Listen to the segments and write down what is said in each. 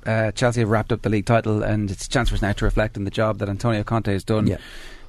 Chelsea have wrapped up the league title, and it's a chance for us now to reflect on the job that Antonio Conte has done. Yeah.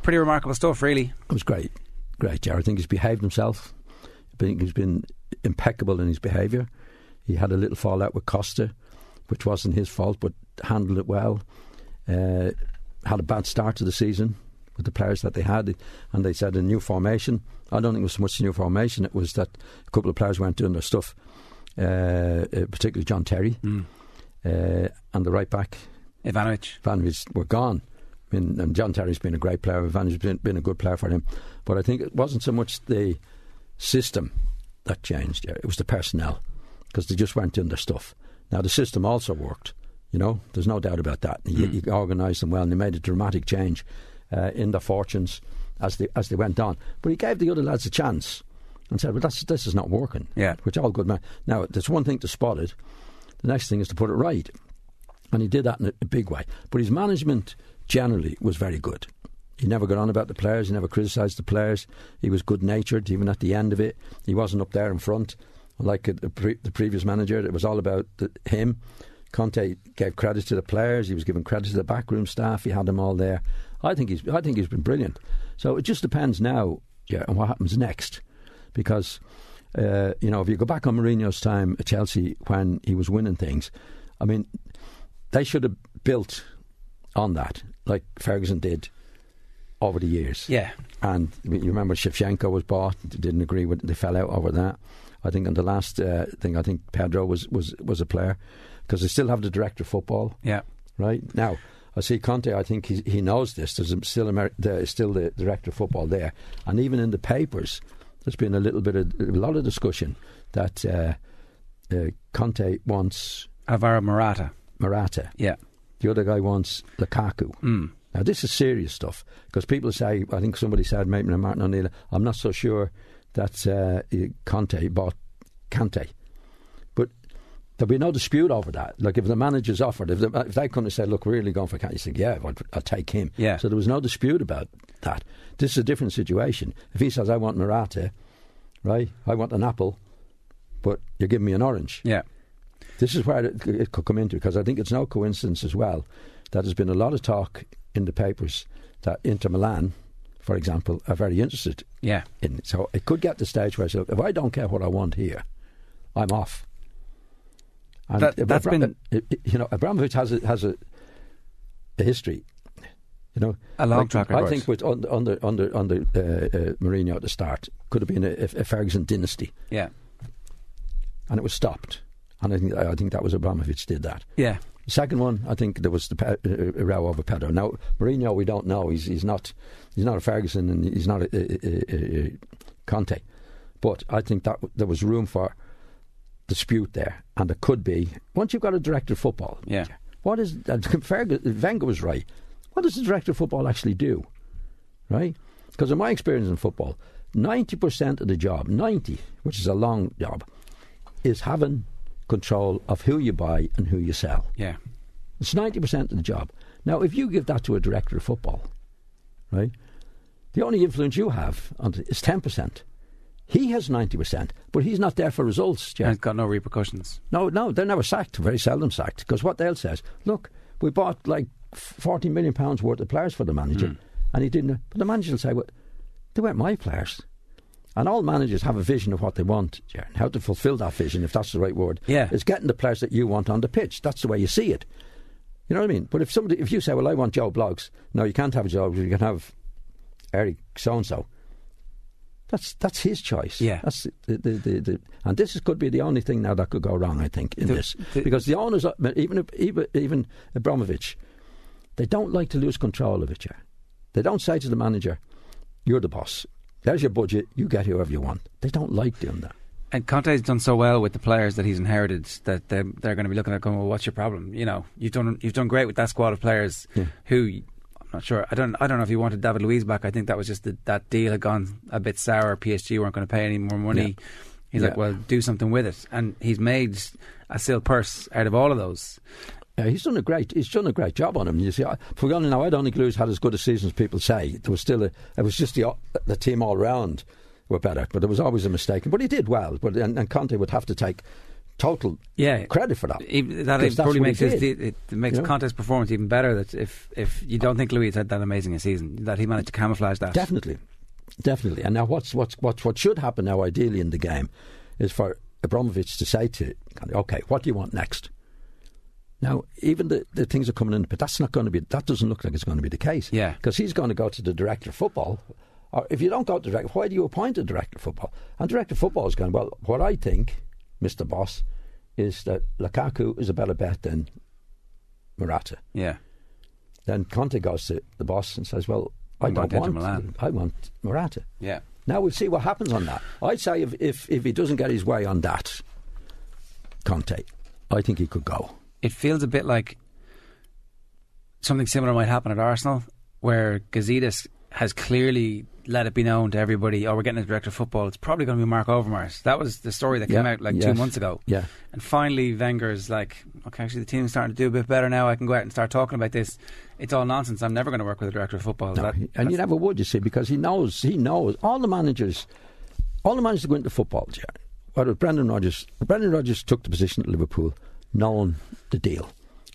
Pretty remarkable stuff, really. It was great, Jared. I think he's behaved himself. I think he's been impeccable in his behaviour. He had a little fallout with Costa, which wasn't his fault, but handled it well. Had a bad start to the season with the players that they had, and they said a new formation. I don't think it was so much a new formation. It was that a couple of players weren't doing their stuff, particularly John Terry and the right back Ivanovic were gone. I mean, and John Terry's been a great player. Ivanovic's been a good player for him, but I think it wasn't so much the system that changed. It was the personnel, because they just weren't doing their stuff. Now the system also worked. There's no doubt about that. You organised them well, and they made a dramatic change in their fortunes as they went on. But he gave the other lads a chance and said, "Well, this is not working." Yeah. Which all good man. Now there's one thing to spot it. The next thing is to put it right, and he did that in a big way. But his management generally was very good. He never got on about the players. He never criticised the players. He was good-natured, even at the end of it. He wasn't up there in front like the previous manager. It was all about him. Conte gave credit to the players. He was giving credit to the backroom staff. He had them all there. I think he's been brilliant. So it just depends now, on what happens next. Because if you go back on Mourinho's time at Chelsea when he was winning things, I mean, they should have built on that, like Ferguson did over the years. Yeah. And you remember Shevchenko was bought, didn't agree with, they fell out over that. I think on the last thing, I think Pedro was a player, because they still have the director of football. Yeah. Right? Now, I see Conte, I think he knows this. There's still the director of football there. And even in the papers, there's been a lot of discussion that Conte wants Alvaro Morata. Yeah. The other guy wants Lukaku. Now, this is serious stuff, because people say, I think somebody said, maybe Martin O'Neill, I'm not so sure that Conte bought Kante. But there'll be no dispute over that. Like, if the manager's offered, if they come and say, look, we're really going for Kante, you think, yeah, I'll take him. Yeah. So there was no dispute about that. This is a different situation. If he says, I want Morata, right, I want an apple, but you're giving me an orange. Yeah. This is where it could come into, because I think it's no coincidence as well that there's been a lot of talk in the papers that Inter Milan, for example, are very interested in it. So it could get to the stage where I say, look, if I don't care what I want here, I'm off. And that's been, Abramovich has a history, a long track record. I think with under Mourinho at the start, could have been a Ferguson dynasty. Yeah, and it was stopped. And I think that was Abramovich did that. Yeah. The second one, I think there was the row over Pedro. Now Mourinho, we don't know. He's not a Ferguson, and he's not a Conte. But I think that there was room for dispute there, and there could be once you've got a director of football. Yeah. What is Wenger was right. What does the director of football actually do? Right? Because in my experience in football, 90% of the job, 90, which is a long job, is having control of who you buy and who you sell. Yeah. It's 90% of the job. Now, if you give that to a director of football, right, the only influence you have on it is 10%. He has 90%, but he's not there for results. And it's got no repercussions. No, they're never sacked, very seldom sacked, because what they'll say is, look, we bought like £40 million worth of players for the manager, and he didn't. But the manager will say, well, they weren't my players. And all managers have a vision of what they want, Jaron. How to fulfil that vision, if that's the right word, is getting the players that you want on the pitch. That's the way you see it. You know what I mean? But if you say, well, I want Joe Bloggs, no, you can't have Joe, you can have Eric so-and-so. That's his choice. Yeah. That's and this could be the only thing now that could go wrong, I think, in this. Because the owners, even Abramovich, they don't like to lose control of it, yeah. They don't say to the manager, you're the boss. There's your budget, you get whoever you want. They don't like doing that. And Conte's done so well with the players that he's inherited that they're going to be looking at going, well, what's your problem? You've done great with that squad of players who, I'm not sure, I don't know if you wanted David Luiz back. I think that was just that deal had gone a bit sour. PSG weren't going to pay any more money. Yeah. He's like, well, do something with it. And he's made a silk purse out of all of those. Yeah, he's done a great job on him. You see, for now, I don't think Lewis had as good a season as people say. There was still it was just the team all round were better, but there was always a mistake. But he did well. And Conte would have to take total credit for that. That probably makes it makes Conte's performance even better. That if you don't think Luiz had that amazing a season, that he managed to camouflage that. Definitely. And now what should happen now, ideally in the game, is for Abramovich to say to, okay, what do you want next? Now, even the things are coming in, but that doesn't look like it's going to be the case. Yeah, because he's going to go to the director of football. Or if you don't go to the director, why do you appoint a director of football? And director of football is going, well, what I think, Mr. Boss, is that Lukaku is a better bet than Morata. Yeah. Then Conte goes to the boss and says, well, I want Morata. Yeah. Now we'll see what happens on that. I'd say if he doesn't get his way on that, Conte, I think he could go. It feels a bit like something similar might happen at Arsenal, where Gazidis has clearly let it be known to everybody, we're getting a director of football, it's probably going to be Mark Overmars. That was the story that came out 2 months ago. Yeah. And finally Wenger's like, okay, actually the team's starting to do a bit better now, I can go out and start talking about this. It's all nonsense, I'm never going to work with a director of football. No, and you never would, you see, because he knows all the managers go into football, whether Brendan Rodgers took the position at Liverpool knowing the deal,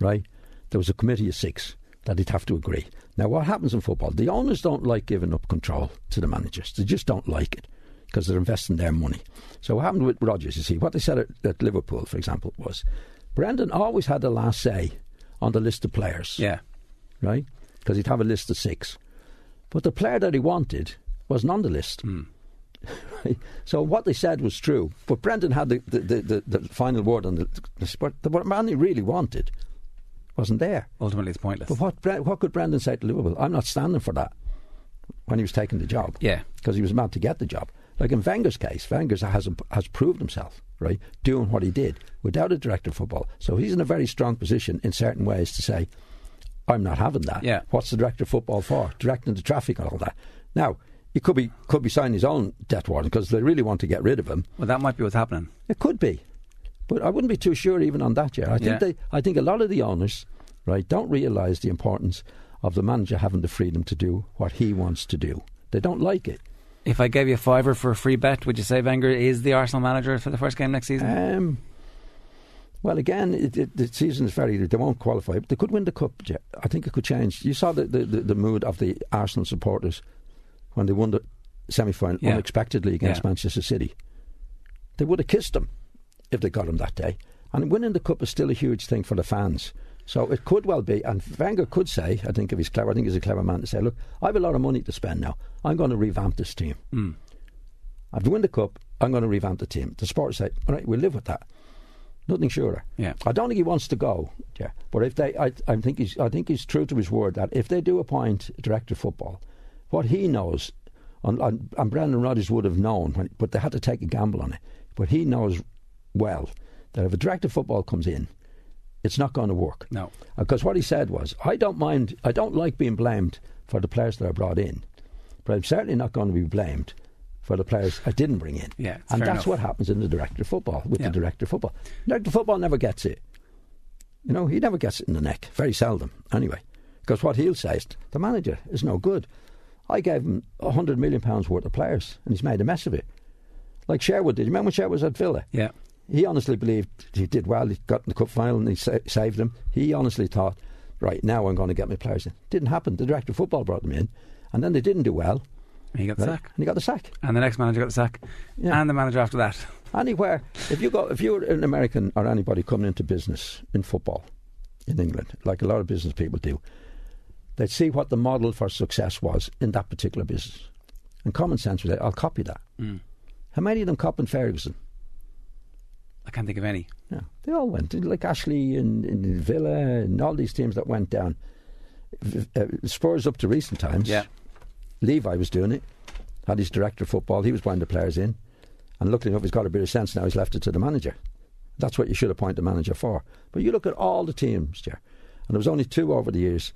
right? There was a committee of 6 that he'd have to agree. Now, what happens in football? The owners don't like giving up control to the managers. They just don't like it because they're investing their money. So what happened with Rodgers, you see, what they said at Liverpool, for example, was Brendan always had the last say on the list of players. Yeah. Right? Because he'd have a list of 6. But the player that he wanted wasn't on the list. Right? So what they said was true. But Brendan had the final word on the sport. What man he really wanted wasn't there. Ultimately, it's pointless. But what could Brendan say to Liverpool? I'm not standing for that when he was taking the job. Yeah. Because he was mad to get the job. Like in Wenger's case, Wenger has proved himself, right, doing what he did without a director of football. So he's in a very strong position in certain ways to say, I'm not having that. Yeah. What's the director of football for? Directing the traffic and all that. Now, he could be signing his own death warrant because they really want to get rid of him. Well, that might be what's happening. It could be. But I wouldn't be too sure even on that yet. I think a lot of the owners, right, don't realise the importance of the manager having the freedom to do what he wants to do. They don't like it. If I gave you a £5 for a free bet, would you say Wenger is the Arsenal manager for the first game next season? Well, again, the season is they won't qualify, but they could win the cup. I think it could change. You saw the mood of the Arsenal supporters when they won the semi-final unexpectedly against Manchester City. They would have kissed them if they got him that day. And winning the cup is still a huge thing for the fans. So it could well be, and Wenger could say, I think if he's clever, I think he's a clever man to say, look, I have a lot of money to spend now. I'm going to revamp this team. I've won the cup, I'm going to revamp the team. The supporters say, all right, we'll live with that. Nothing surer. Yeah. I don't think he wants to go, but if they, I think he's true to his word that if they do appoint a director of football, what he knows, and Brendan Rodgers would have known, but they had to take a gamble on it. But he knows well that if a director of football comes in, it's not going to work. No. Because what he said was, I don't like being blamed for the players that I brought in, but I'm certainly not going to be blamed for the players I didn't bring in. Yeah, and that's enough. what happens in the director of football, with the director of football. Director of football never gets it. He never gets it in the neck. Very seldom, anyway. Because what he'll say is, the manager is no good. I gave him £100 million worth of players, and he's made a mess of it. Like Sherwood did. You remember when Sherwood was at Villa? Yeah. He honestly believed he did well. He got in the cup final and he saved them. He honestly thought, right, now I'm going to get my players in. Didn't happen. The director of football brought them in, and then they didn't do well. And he got the sack. And he got the sack. And the next manager got the sack. Yeah. And the manager after that. Anywhere, if you're an American or anybody coming into business in football in England, like a lot of business people do, they'd see what the model for success was in that particular business. And common sense would say, I'll copy that. How many of them copied Ferguson? I can't think of any. Yeah, they all went. Like Ashley and Villa and all these teams that went down. Spurs up to recent times. Yeah. Levi was doing it. Had his director of football. He was buying the players in. And luckily enough, he's got a bit of sense now. He's left it to the manager. That's what you should appoint the manager for. But you look at all the teams, and there was only 2 over the years.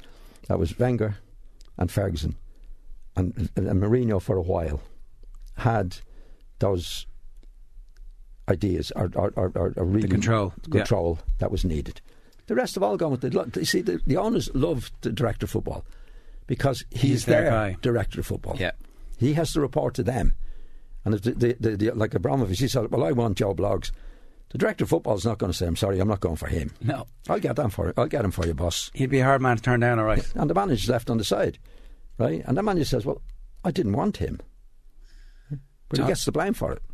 That was Wenger and Ferguson. And Mourinho for a while had those ideas or really control that was needed. The rest have all gone with you see, the owners love the director of football because he's their guy. Director of football. Yeah. He has to report to them. And if like Abramovich, he said, well, I want Joe Bloggs The director of football is not going to say, I'm sorry, I'm not going for him. No. I'll get him for you, boss. He'd be a hard man to turn down, all right. And the manager's left on the side, right? And the manager says, well, I didn't want him. But he gets the blame for it.